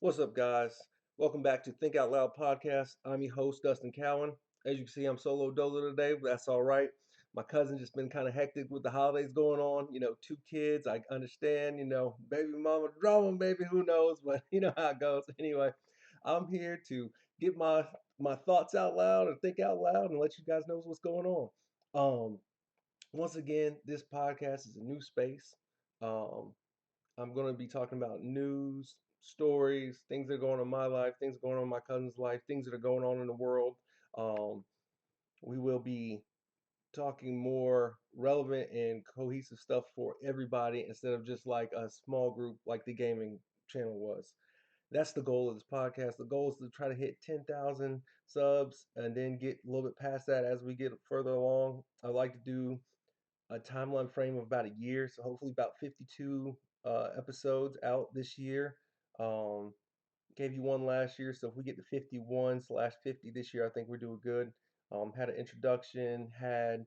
What's up, guys? Welcome back to Think Out Loud podcast. I'm your host, Dustin Cowan. As you can see, I'm solo dolo today, but that's all right. My cousin just been kind of hectic with the holidays going on. Two kids. I understand. Baby mama drama, baby. Who knows? But you know how it goes. Anyway, I'm here to get my thoughts out loud and think out loud and let you guys know what's going on. Um, Once again, this podcast is a new space. Um, I'm going to be talking about news, stories, things that are going on in my life, things going on in my cousin's life, things that are going on in the world. Um, we will be talking more relevant and cohesive stuff for everybody instead of just like a small group like the gaming channel was. That's the goal of this podcast. The goal is to try to hit 10,000 subs and then get a little bit past that as we get further along. I like to do a timeline frame of about a year. So hopefully about 52 episodes out this year. Um, Gave you one last year, so if we get to 51/50 this year, I think we're doing good. Had an introduction, had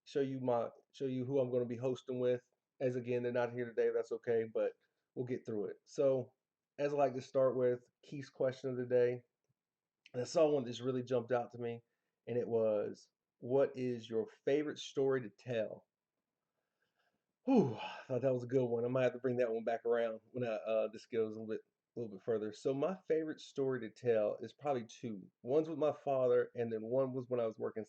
show you who I'm going to be hosting with. As again, they're not here today. That's okay, but we'll get through it. So, as I like to start with, Keith's question of the day. And I saw one that just really jumped out to me, and it was, "What is your favorite story to tell?" Whew, I thought that was a good one. I might have to bring that one back around when this goes a little bit further. So my favorite story to tell is probably two. One's with my father, and then one was when I was working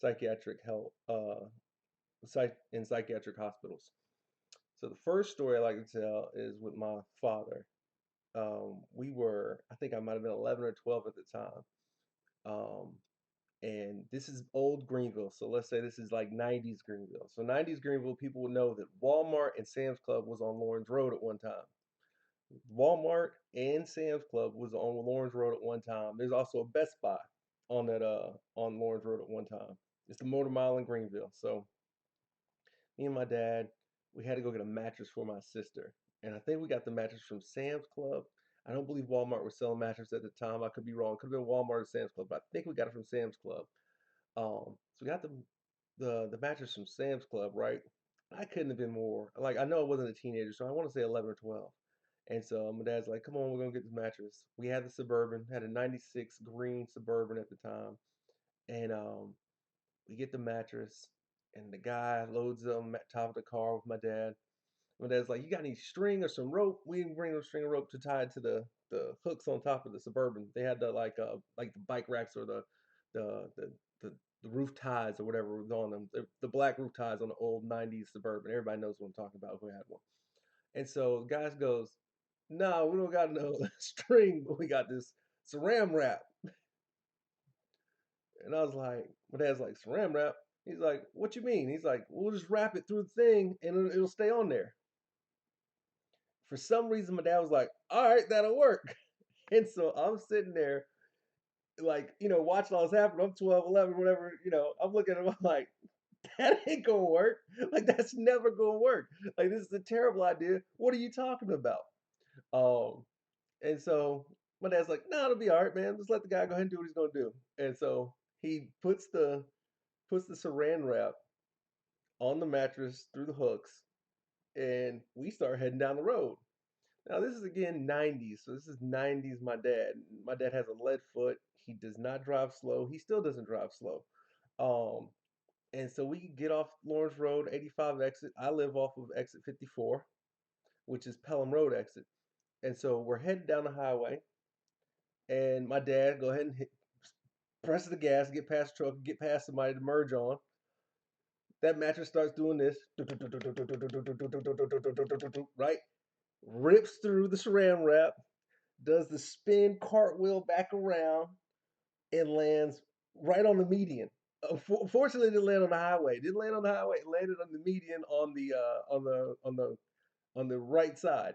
psychiatric health in psychiatric hospitals. So the first story I like to tell is with my father. I think I might have been 11 or 12 at the time. Um, and this is old Greenville. So let's say this is like 90s Greenville. So 90s Greenville, people will know that Walmart and Sam's Club was on Lawrence Road at one time. Walmart and Sam's Club was on Lawrence Road at one time. There's also a Best Buy on Lawrence Road at one time. It's the Motor Mile in Greenville. So me and my dad, we had to go get a mattress for my sister. And I think we got the mattress from Sam's Club. I don't believe Walmart was selling mattresses at the time. I could be wrong. Could have been Walmart or Sam's Club, but I think we got it from Sam's Club. So we got the mattress from Sam's Club, right? I couldn't have been more like I know I wasn't a teenager, so I want to say 11 or 12. And so my dad's like, "Come on, we're gonna get this mattress." We had the Suburban, had a '96 green Suburban at the time, and we get the mattress, and the guy loads it on the top of the car with my dad. My dad's like, "You got any string or some rope?" We didn't bring no string or rope to tie it to the hooks on top of the Suburban. They had the like the bike racks or the the the, the roof ties or whatever was on them. The black roof ties on the old '90s Suburban. Everybody knows what I'm talking about who had one. And so the guy goes, "No, we don't got no string, but we got this Saran wrap." And I was like, my dad's like, "Saran wrap?" He's like, "What you mean?" He's like, "We'll just wrap it through the thing and it'll stay on there." For some reason, my dad was like, "All right, that'll work." And so I'm sitting there, like, watching all this happen. I'm 12, 11, whatever, I'm looking at him, I'm like, that ain't gonna work. Like, that's never gonna work. Like, this is a terrible idea. What are you talking about? Um, and so my dad's like, "No, it'll be all right, man. Just let the guy go ahead and do what he's gonna do." And so he puts the saran wrap on the mattress through the hooks, and we start heading down the road. Now this is again 90s, so this is 90s. My dad has a lead foot. He does not drive slow. He still doesn't drive slow. Um, and so we get off Lawrence Road, 85 exit. I live off of exit 54, which is Pelham Road exit. And so we're heading down the highway, and my dad go ahead and press the gas, get past the truck, get past somebody to merge on. That mattress starts doing this, right? Rips through the saran wrap, does the spin cartwheel back around, and lands right on the median. Fortunately, it didn't land on the highway. It didn't land on the highway. It landed on the median on the right side.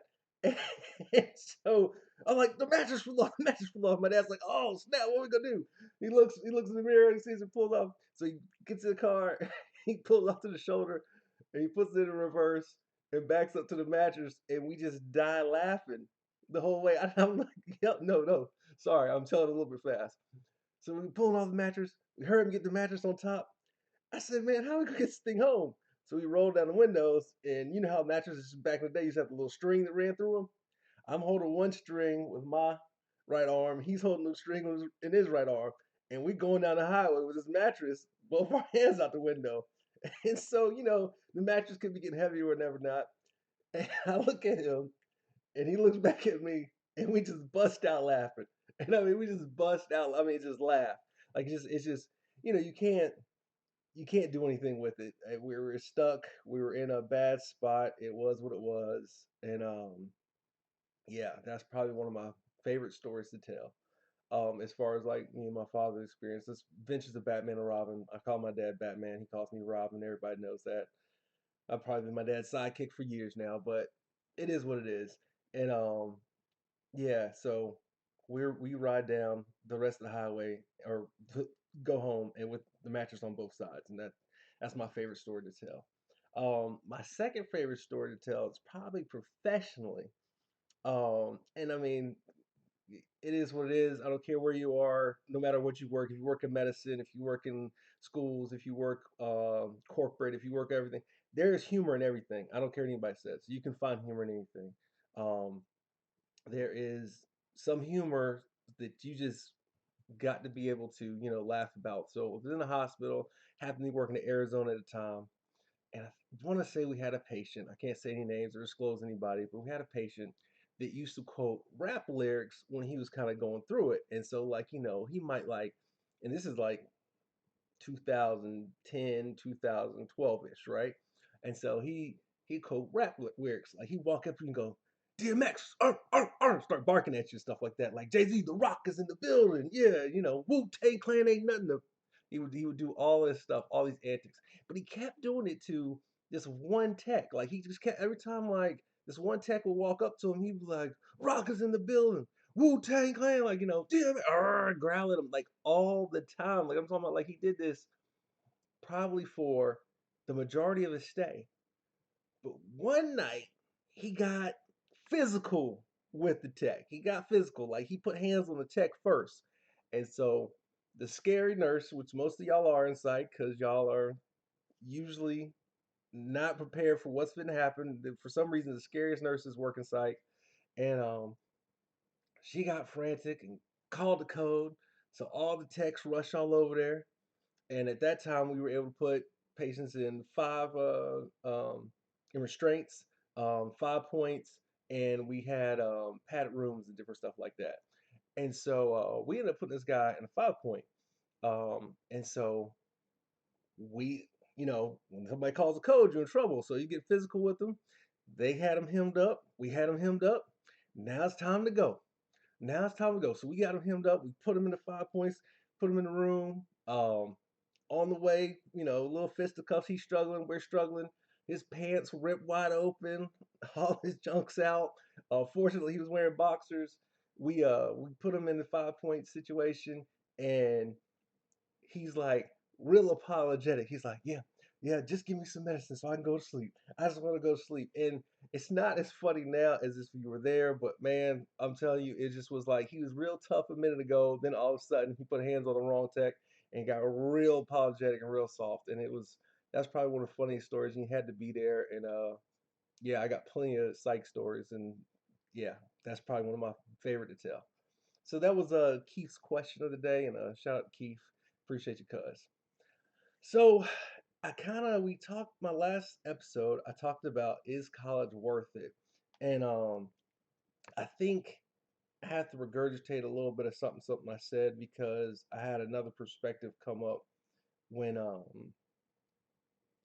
And so I'm like, the mattress flew off, the mattress flew off. My dad's like, "Oh snap, what are we gonna do?" He looks in the mirror, he sees it pulled off. So he gets in the car, he pulls off to the shoulder, and he puts it in reverse and backs up to the mattress, and we just die laughing the whole way. I'm like, "Yep, no, no, sorry, I'm telling it a little bit fast." So we pulling off the mattress, we heard him get the mattress on top. I said, "Man, how we gonna get this thing home?" So we rolled down the windows, and you know how mattresses back in the day used to have the little string that ran through them. I'm holding one string with my right arm. He's holding the string in his right arm, and we going down the highway with this mattress, both our hands out the window. And so, the mattress could be getting heavier or never not. And I look at him, and he looks back at me, and we just bust out laughing. And I mean, we just bust out. I mean, just laugh. Like it's just, you can't do anything with it. We were stuck. We were in a bad spot. It was what it was, and yeah, that's probably one of my favorite stories to tell. As far as like me and my father's experience, this Adventures of Batman and Robin. I call my dad Batman. He calls me Robin. Everybody knows that. I've probably been my dad's sidekick for years now, but it is what it is. And yeah, so we ride down the rest of the highway or go home and with the mattress on both sides, and that's my favorite story to tell. My second favorite story to tell is probably professionally. And I mean, it is what it is. I don't care where you are, no matter what you work. If you work in medicine, if you work in schools, if you work corporate, if you work everything, there is humor in everything. I don't care what anybody says. You can find humor in anything. Um, there is some humor that you just got to be able to, laugh about. So I was in the hospital, happened to be working in Arizona at the time, and I want to say we had a patient. I can't say any names or disclose anybody, but we had a patient that used to quote rap lyrics when he was kind of going through it. And so, like, he might like, and this is like 2010, 2012-ish, right? And so he quote rap lyrics. Like he walk up to you and go, DMX, start barking at you and stuff like that. Like Jay-Z, The Rock is in the building. Yeah, Wu-Tang Clan ain't nothing to. He would do all this stuff, all these antics. But he kept doing it to this one tech. Like he just kept every time like this one tech would walk up to him, he'd be like, Rock is in the building. Wu Tang Clan, like, damn it, growl at him like all the time. Like I'm talking about, like he did this probably for the majority of his stay. But one night he got physical with the tech. He got physical, like he put hands on the tech first. And so the scary nurse, which most of y'all are in sight because y'all are usually not prepared for what's been to happen. For some reason, the scariest nurses work in psych, and she got frantic and called the code. So all the techs rushed all over there, and at that time we were able to put patients in five in restraints, 5 points, and we had padded rooms and different stuff like that. And so we ended up putting this guy in a 5 point. And so we, when somebody calls a code, you're in trouble. So you get physical with them. They had him hemmed up. We had him hemmed up. Now it's time to go. Now it's time to go. So we got him hemmed up. We put him in the 5 points, put him in the room. On the way, little fisticuffs. He's struggling. We're struggling. His pants ripped wide open. All his junk's out. Fortunately, he was wearing boxers. We put him in the 5 point situation, and he's like real apologetic. He's like, yeah, yeah, just give me some medicine so I can go to sleep. I just want to go to sleep. And it's not as funny now as if you were there, but man, I'm telling you, it just was like he was real tough a minute ago. Then all of a sudden he put hands on the wrong tech and got real apologetic and real soft. And that's probably one of the funniest stories. And he had to be there. And yeah, I got plenty of psych stories. And yeah, that's probably one of my favorite to tell. So that was Keith's question of the day, and shout out to Keith. Appreciate you, cuz. So I kind of we talked my last episode. I talked about is college worth it, and I think I have to regurgitate a little bit of something I said because I had another perspective come up when I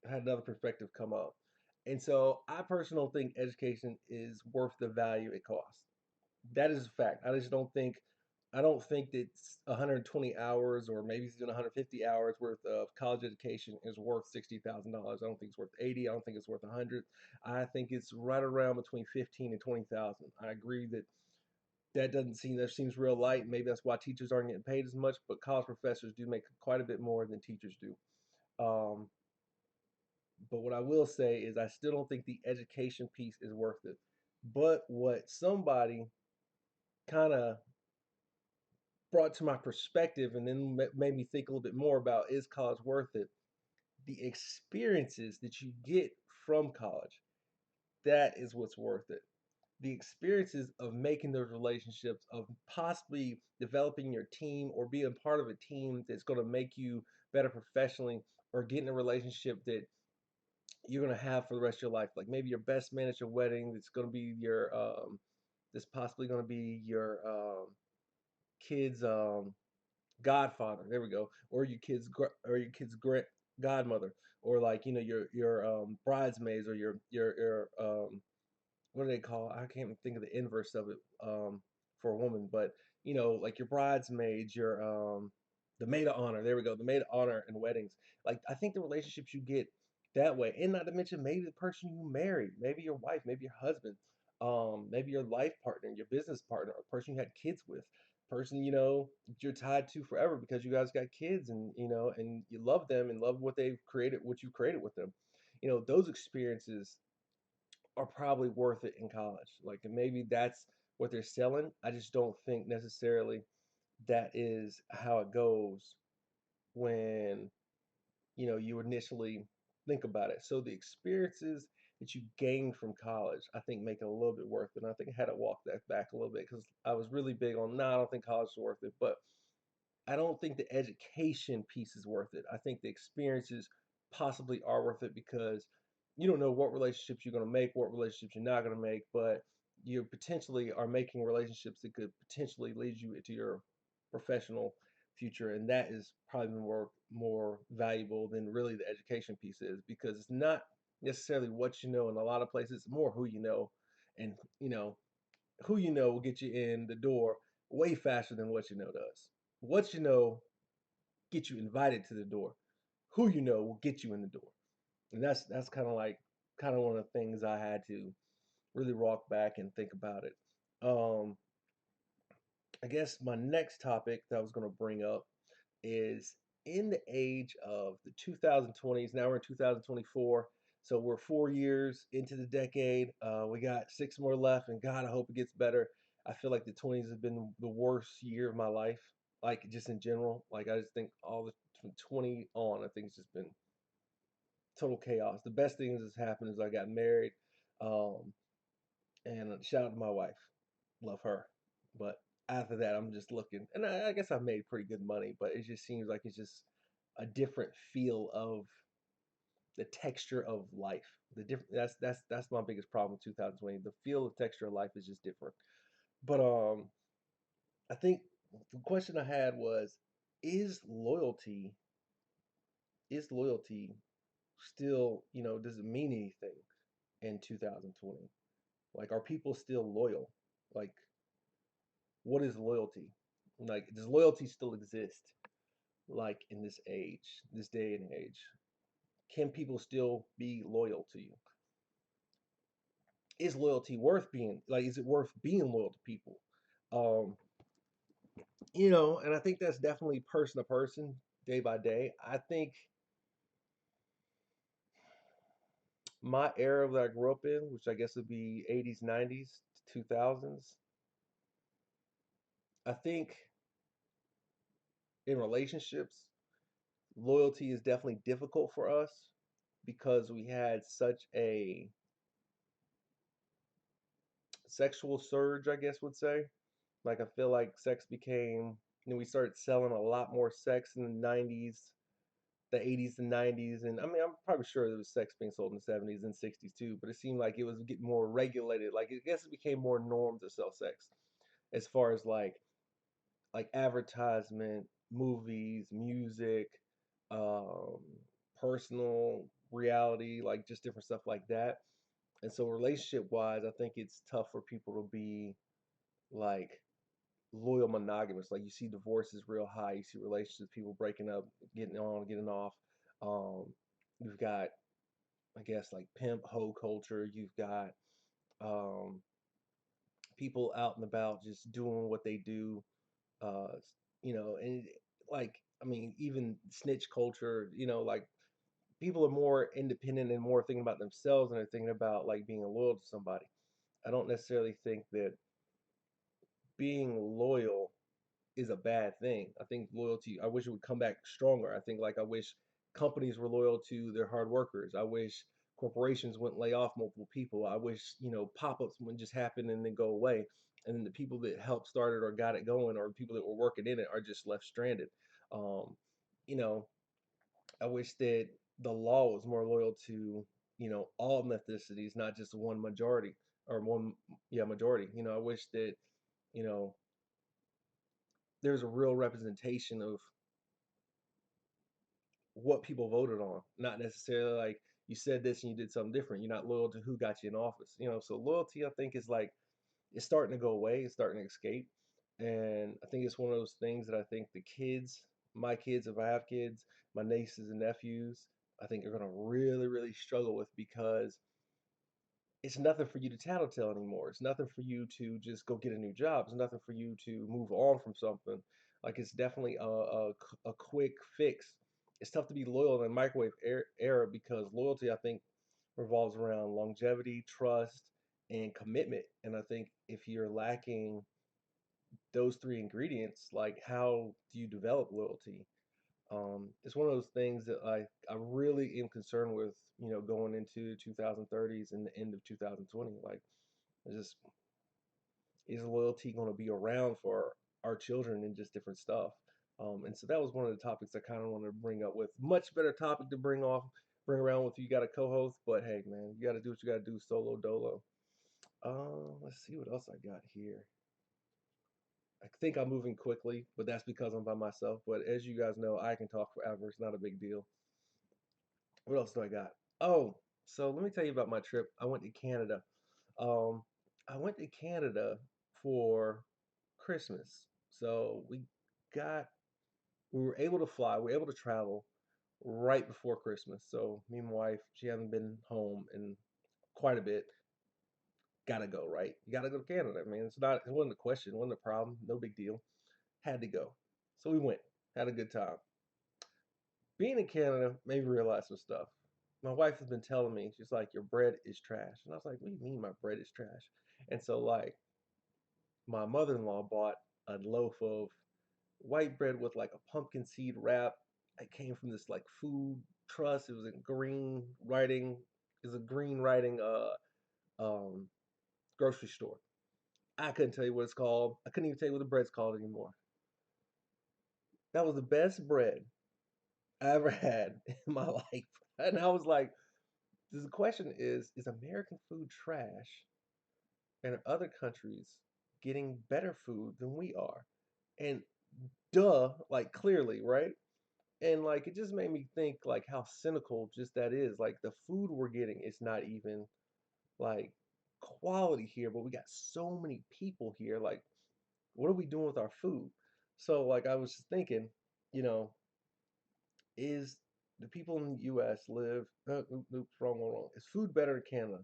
had another perspective come up, and so I personally don't think education is worth the value it costs. That is a fact. I don't think that 120 hours or maybe even 150 hours worth of college education is worth $60,000. I don't think it's worth 80. I don't think it's worth 100. I think it's right around between 15 and 20,000. I agree that seems real light. Maybe that's why teachers aren't getting paid as much, but college professors do make quite a bit more than teachers do. Um, but what I will say is I still don't think the education piece is worth it. But what somebody kind of brought to my perspective and then made me think a little bit more about is college worth it? The experiences that you get from college, that is what's worth it. the experiences of making those relationships, of possibly developing your team or being part of a team that's going to make you better professionally, or getting a relationship that you're going to have for the rest of your life. Like maybe your best man at your wedding, that's going to be your, that's possibly going to be your kid's godfather. There we go. Or your kid's or your kid's great godmother, or like your bridesmaids, or your what do they call it? I can't even think of the inverse of it for a woman, but like your bridesmaids, your the maid of honor. There we go, the maid of honor in weddings. Like I think the relationships you get that way, and not to mention maybe the person you marry, maybe your wife, maybe your husband, maybe your life partner, your business partner, or person you had kids with, person you're tied to forever because you guys got kids, and and you love them and love what they've created, what you created with them. Those experiences are probably worth it in college. Like, and maybe that's what they're selling. I just don't think necessarily that is how it goes when, you initially think about it. So the experiences that you gain from college, I think make it a little bit worth it. And I think I had to walk that back a little bit because I was really big on, no, I don't think college is worth it. But I don't think the education piece is worth it. I think the experiences possibly are worth it because you don't know what relationships you're going to make, what relationships you're not going to make, but you potentially are making relationships that could potentially lead you into your professional future, and that is probably more valuable than really the education piece is, because it's not necessarily what you know in a lot of places, it's more who you know, and who you know will get you in the door way faster than what you know does. What you know get you invited to the door. Who you know will get you in the door. And that's kind of one of the things I had to really walk back and think about it. Um, I guess my next topic that I was going to bring up is, in the age of the 2020s. Now we're in 2024. So we're 4 years into the decade. We got six more left, and God, I hope it gets better. I feel like the 20s have been the worst year of my life, like just in general. Like I just think all the from 20 on, I think it's just been total chaos. The best thing that's happened is I got married, um, and shout out to my wife, love her. But after that, I'm just looking, and I guess I've made pretty good money, but it just seems like it's just a different feel of the texture of life. The different that's my biggest problem in 2020. The feel of texture of life is just different. But I think the question I had was, is loyalty is loyalty still, does it mean anything in 2020? Like, are people still loyal? Like, what is loyalty? Like, does loyalty still exist? Like in this age, this day and age, can people still be loyal to you? Is loyalty worth being, like, is it worth being loyal to people? Um, and I think that's definitely person to person, day by day. I think my era that I grew up in, which I guess would be 80s, 90s, 2000s, I think in relationships, loyalty is definitely difficult for us because we had such a sexual surge, I guess would say. Like I feel like sex became, we started selling a lot more sex in the 90s, the 80s and 90s, and I mean I'm probably sure there was sex being sold in the 70s and 60s too, but it seemed like it was getting more regulated. Like I guess it became more norm to sell sex as far as like advertisement, movies, music, um, personal reality, like just different stuff like that. And so relationship wise, I think it's tough for people to be like loyal monogamous. Like you see divorces real high, you see relationships, people breaking up, getting on, getting off. Um, you've got, I guess, like pimp hoe culture. You've got um, people out and about just doing what they do. Uh, and like I mean, even snitch culture. Like people are more independent and more thinking about themselves, and they're thinking about like being loyal to somebody. I don't necessarily think that being loyal is a bad thing. I think loyalty, I wish it would come back stronger. I think like I wish companies were loyal to their hard workers. I wish corporations wouldn't lay off multiple people. I wish, pop-ups wouldn't just happen and then go away. And then the people that helped start it or got it going or the people that were working in it are just left stranded. Um, you know, I wish that the law was more loyal to, all ethnicities, not just one majority or one, yeah, majority. I wish that, you know, there's a real representation of what people voted on, not necessarily like you said this and you did something different. You're not loyal to who got you in office. So loyalty, I think, is like it's starting to go away. It's starting to escape, and I think it's one of those things that I think the kids, my kids, if I have kids, my nieces and nephews, I think are gonna really, really struggle with because it's nothing for you to tattletale anymore. It's nothing for you to just go get a new job. It's nothing for you to move on from something. Like it's definitely a quick fix. It's tough to be loyal in the microwave era because loyalty, I think, revolves around longevity, trust, and commitment. And I think if you're lacking those three ingredients, like how do you develop loyalty? It's one of those things that I really am concerned with, going into 2030s and the end of 2020. Like, it's just is loyalty going to be around for our children and just different stuff? And so that was one of the topics I kind of wanted to bring up with. Much better topic to bring around with you. Got a co-host, but hey, man, you got to do what you got to do, solo dolo. Let's see what else I got here. I think I'm moving quickly, but that's because I'm by myself. But as you guys know, I can talk forever. It's not a big deal. What else do I got? Oh, so let me tell you about my trip. I went to Canada. Um, I went to Canada for Christmas. So got we were able to fly, we were able to travel right before Christmas. So me and my wife, she hasn't been home in quite a bit. Gotta go, right? You gotta go to Canada, man. It wasn't a question, it wasn't a problem, no big deal. Had to go. So we went, had a good time. Being in Canada made me realize some stuff. My wife has been telling me, she's like, your bread is trash. And I was like, what do you mean my bread is trash? And so, like, my mother in law bought a loaf of white bread with like a pumpkin seed wrap. It came from this like food trust. It was a green writing, it was a green writing um grocery store. I couldn't tell you what it's called. I couldn't even tell you what the bread's called anymore. That was the best bread I ever had in my life. And I was like, the question is American food trash and are other countries getting better food than we are? And duh, like clearly, right? And like it just made me think like how cynical just that is. Like the food we're getting is not even like quality here, but we got so many people here. Like, what are we doing with our food? So like I was just thinking, you know, is the people in the US live oops, wrong. Is food better in Canada?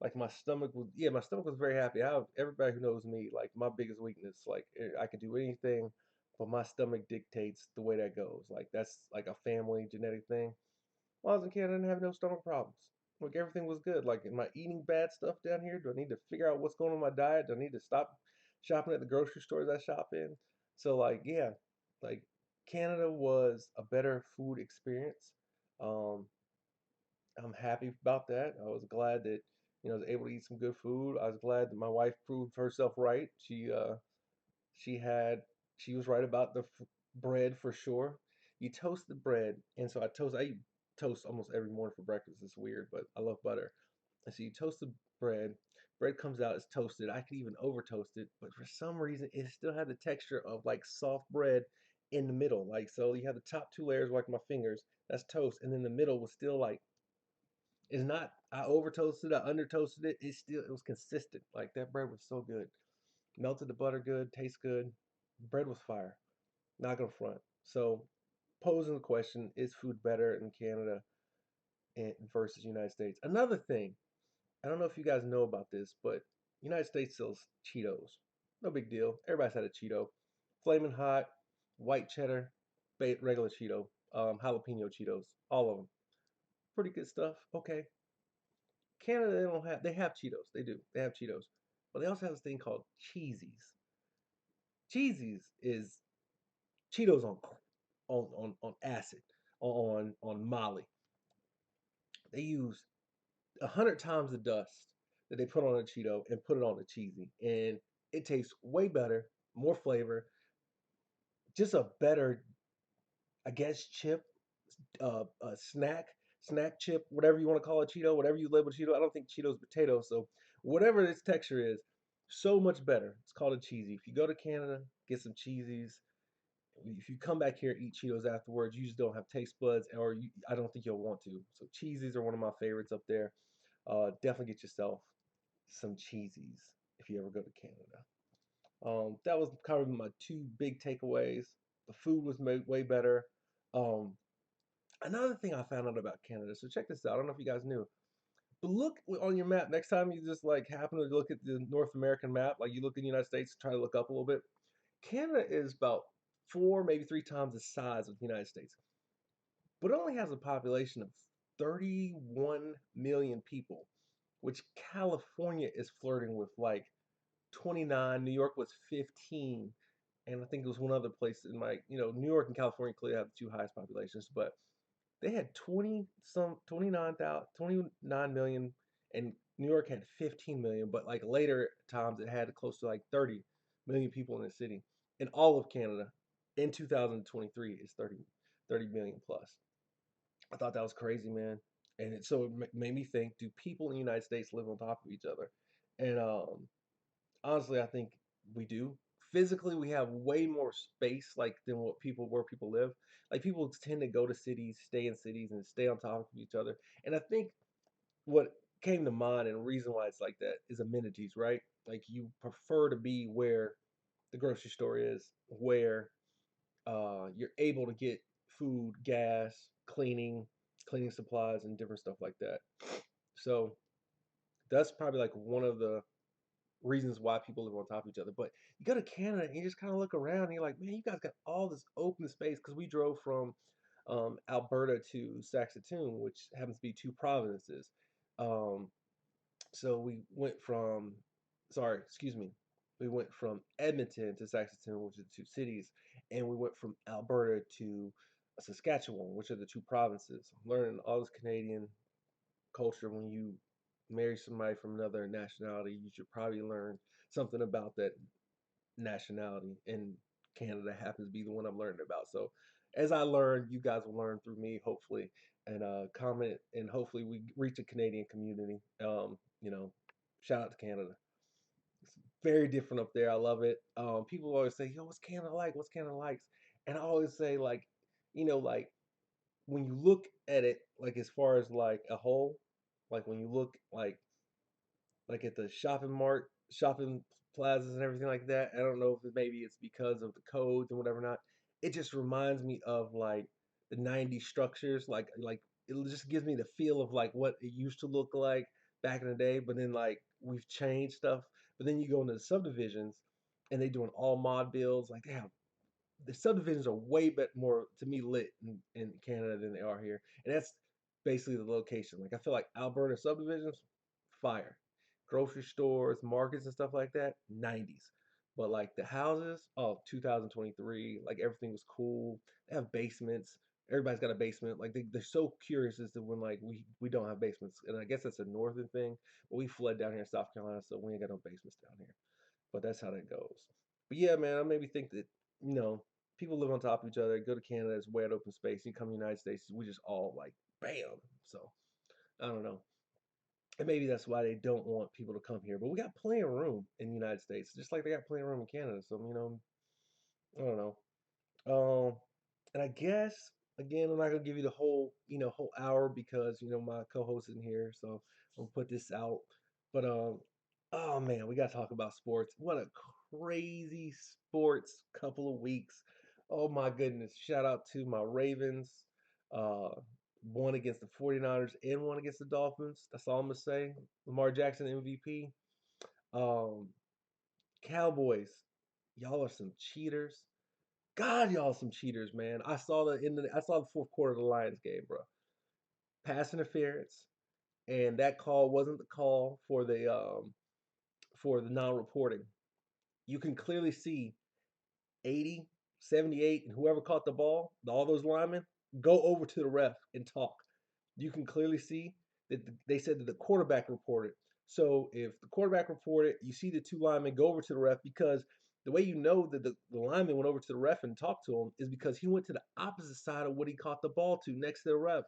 Like my stomach was very happy. Everybody who knows me, like my biggest weakness, like I can do anything, but my stomach dictates the way that goes. Like that's like a family genetic thing. While I was in Canada, I didn't have no stomach problems. Like everything was good. Like, am I eating bad stuff down here? Do I need to figure out what's going on in my diet? Do I need to stop shopping at the grocery stores I shop in? So like, yeah, like Canada was a better food experience. Um, I'm happy about that. I was glad that I was able to eat some good food. I was glad that my wife proved herself right. She had she was right about the bread for sure. You toast the bread, and so I eat toast almost every morning for breakfast. It's weird, but I love butter. And so you toast the bread. Bread comes out, it's toasted. I could even over toast it, but for some reason it still had the texture of like soft bread in the middle. Like so you have the top two layers like my fingers, that's toast, and then the middle was still like it's not I over toasted, I under toasted it. It was consistent. Like that bread was so good. Melted the butter good, tastes good. Bread was fire. Not gonna front. So, posing the question, is food better in Canada versus United States? Another thing, I don't know if you guys know about this, but United States sells Cheetos. No big deal. Everybody's had a Cheeto. Flaming hot, white cheddar, regular Cheeto, jalapeno Cheetos, all of them. Pretty good stuff. Okay. Canada, they have Cheetos. They do. They have Cheetos. But they also have this thing called Cheesies. Cheesies is Cheetos on acid, on Molly. They use 100 times the dust that they put on a Cheeto and put it on a cheesy, and it tastes way better, more flavor, just a better, I guess, chip, snack chip, whatever you want to call it, Cheeto, whatever you label Cheeto. I don't think Cheeto's potato, so whatever its texture is, so much better. It's called a cheesy. If you go to Canada, get some cheesies. If you come back here, eat Cheetos afterwards, you just don't have taste buds, or I don't think you'll want to. So cheesies are one of my favorites up there. Definitely get yourself some cheesies if you ever go to Canada. That was kind of my two big takeaways. The food was made way better. Um, Another thing I found out about Canada. So check this out. I don't know if you guys knew, but look on your map next time you just like happen to look at the North American map. Like you look in the United States, try to look up a little bit. Canada is about four, maybe three times the size of the United States, but it only has a population of 31 million people, which California is flirting with like 29. New York was 15, and I think it was one other place in my, New York and California clearly have the two highest populations, but they had 29 million, and New York had 15 million, but like later times it had close to like 30 million people in the city. And all of Canada in 2023 is 30 million plus. I thought that was crazy, man. And it made me think, do people in the United States live on top of each other? And honestly, I think we do. Physically, we have way more space like than where people live. Like people tend to go to cities, stay in cities, and stay on top of each other. And I think what came to mind and the reason why it's like that is amenities, right? Like you prefer to be where the grocery store is, where you're able to get food, gas, cleaning supplies, and different stuff like that. So that's probably like one of the reasons why people live on top of each other. But you go to Canada and you just kind of look around and you're like, man, you guys got all this open space because we drove from Alberta to Saskatoon, which happens to be two provinces. Um, so we went from, sorry, excuse me, we went from Edmonton to Saskatoon, which are two cities, and we went from Alberta to Saskatchewan, which are the two provinces. I'm learning all this Canadian culture. When you marry somebody from another nationality, you should probably learn something about that nationality. And Canada happens to be the one I'm learning about. So as I learn, you guys will learn through me, hopefully, and comment, and hopefully we reach a Canadian community. Shout out to Canada. It's very different up there. I love it. People always say, "Yo, what's Canada like? What's Canada like?" And I always say, like, like when you look at it, like as far as like a whole, like when you look like at the shopping plazas and everything like that. I don't know if maybe it's because of the codes and whatever not. It just reminds me of like the '90s structures, like it just gives me the feel of like what it used to look like back in the day. But then like we've changed stuff. But then you go into the subdivisions, and they doing all mod builds. Like they have the subdivisions are way bit more to me lit in Canada than they are here, and that's basically the location. Like I feel like Alberta subdivisions, fire, grocery stores, markets and stuff like that, 90s. But like the houses, oh, 2023, like everything was cool. They have basements. Everybody's got a basement. Like they're so curious as to when like we don't have basements, and I guess that's a northern thing. But we fled down here in South Carolina, so we ain't got no basements down here. But that's how that goes. But yeah, man, I maybe think that people live on top of each other. Go to Canada, it's wide open space. You come to the United States, we just all like bam. So I don't know, and maybe that's why they don't want people to come here. But we got plenty of room in the United States, just like they got plenty of room in Canada. So I don't know. Um, and I guess again, I'm not gonna give you the whole hour because my co-host isn't here, so I'll put this out. But oh man, we gotta talk about sports. What a crazy sports couple of weeks. Oh my goodness. Shout out to my Ravens. Uh, one against the 49ers and one against the Dolphins. That's all I'm gonna say. Lamar Jackson MVP. Um, Cowboys. Y'all are some cheaters. God, y'all some cheaters, man. I saw the fourth quarter of the Lions game, bro. Pass interference, and that call wasn't the call for the non-reporting. You can clearly see 80, 78, and whoever caught the ball, all those linemen, go over to the ref and talk. You can clearly see. that they said that the quarterback reported. So if the quarterback reported, you see the two linemen go over to the ref because the way you know that the lineman went over to the ref and talked to him is because he went to the opposite side of what he caught the ball to next to the ref.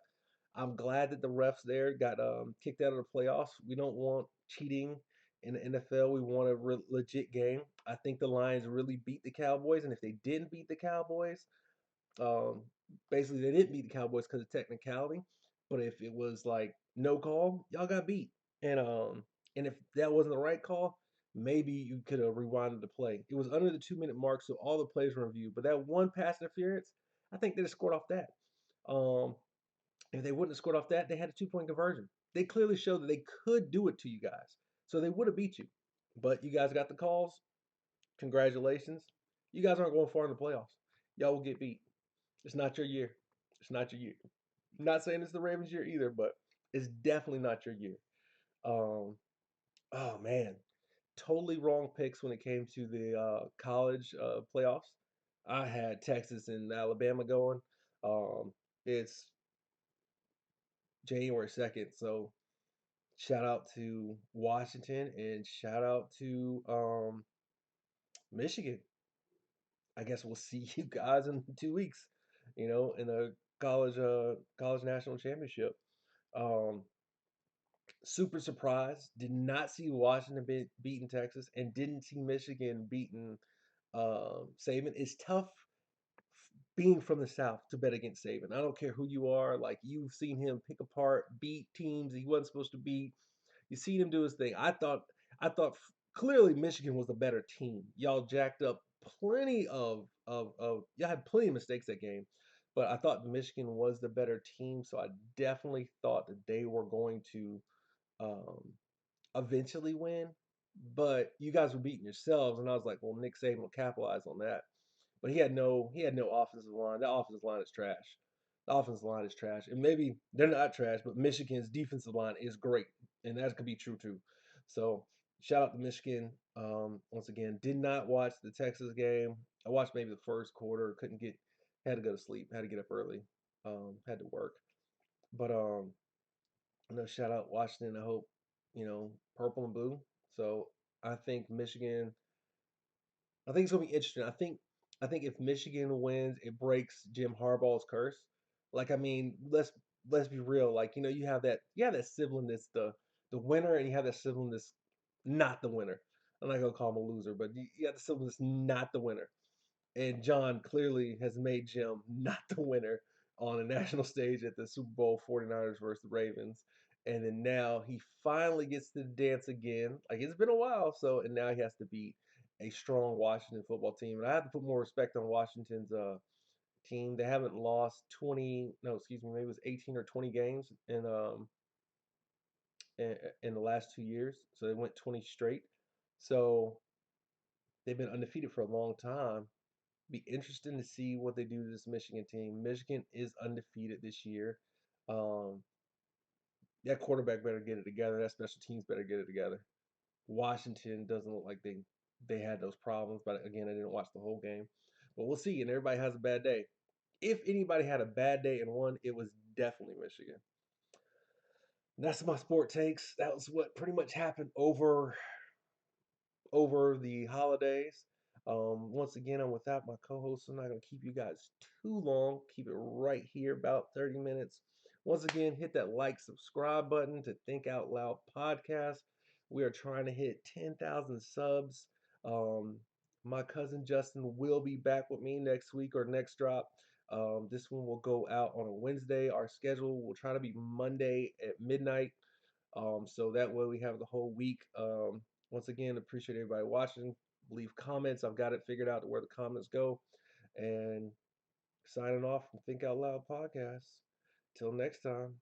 I'm glad that the refs there got kicked out of the playoffs. We don't want cheating in the NFL. We want a legit game. I think the Lions really beat the Cowboys, and if they didn't beat the Cowboys, um, basically they didn't beat the Cowboys because of technicality. But if it was like no call, y'all got beat. And and if that wasn't the right call, maybe you could have rewinded the play. It was under the 2 minute mark, so all the plays were reviewed. But that one pass interference, I think they'd have scored off that. Um, if they wouldn't have scored off that, they had a 2 point conversion. They clearly showed that they could do it to you guys. So they would have beat you. But you guys got the calls. Congratulations. You guys aren't going far in the playoffs. Y'all will get beat. It's not your year. It's not your year. I'm not saying it's the Ravens' year either, but it's definitely not your year. Um, oh man, totally wrong picks when it came to the college playoffs. I had Texas and Alabama going. Um, it's January 2nd, so shout out to Washington and shout out to Michigan. I guess we'll see you guys in 2 weeks, in a college national championship. Um, Super surprised. Did not see Washington beating Texas, and didn't see Michigan beating Saban. It's tough being from the South to bet against Saban. I don't care who you are. Like you've seen him pick apart, beat teams he wasn't supposed to beat. You seen him do his thing. I thought clearly Michigan was the better team. Y'all jacked up plenty of y'all had plenty of mistakes that game, but I thought Michigan was the better team. So I definitely thought that they were going to um, eventually win. But you guys were beating yourselves, and I was like, well, Nick Saban will capitalize on that. But he had no offensive line. That offensive line is trash. The offensive line is trash. And maybe they're not trash, but Michigan's defensive line is great. And that could be true too. So shout out to Michigan. Once again, did not watch the Texas game. I watched maybe the first quarter. Couldn't get had to go to sleep, had to get up early. Had to work. But shout out Washington. I hope, purple and blue. So I think Michigan I think it's gonna be interesting. I think if Michigan wins, it breaks Jim Harbaugh's curse. Like, I mean, let's be real. Like, you have that sibling that's the winner, and you have that sibling that's not the winner. I'm not gonna call him a loser, but you got the sibling that's not the winner. And John clearly has made Jim not the winner on a national stage at the Super Bowl 49ers versus the Ravens. And then now he finally gets to dance again. Like it's been a while, so and now he has to beat a strong Washington football team. And I have to put more respect on Washington's team. They haven't lost 20, no, excuse me, maybe it was 18 or 20 games in the last 2 years. So they went 20 straight. So they've been undefeated for a long time. Be interesting to see what they do to this Michigan team. Michigan is undefeated this year. Um, that quarterback better get it together. That special teams better get it together. Washington doesn't look like they had those problems, but again, I didn't watch the whole game. But we'll see. And everybody has a bad day. If anybody had a bad day and won, it was definitely Michigan. That's my sport takes. That was what pretty much happened over the holidays. Once again, I'm without my co-host. I'm not going to keep you guys too long. Keep it right here, about 30 minutes. Once again, hit that like, subscribe button to Think Out Loud podcast. We are trying to hit 10,000 subs. Um, my cousin Justin will be back with me next week or next drop. This one will go out on a Wednesday. Our schedule will try to be Monday at midnight. So that way we have the whole week. Once again, appreciate everybody watching. Leave comments. I've got it figured out to where the comments go. And signing off from Think Out Loud podcast. Till next time.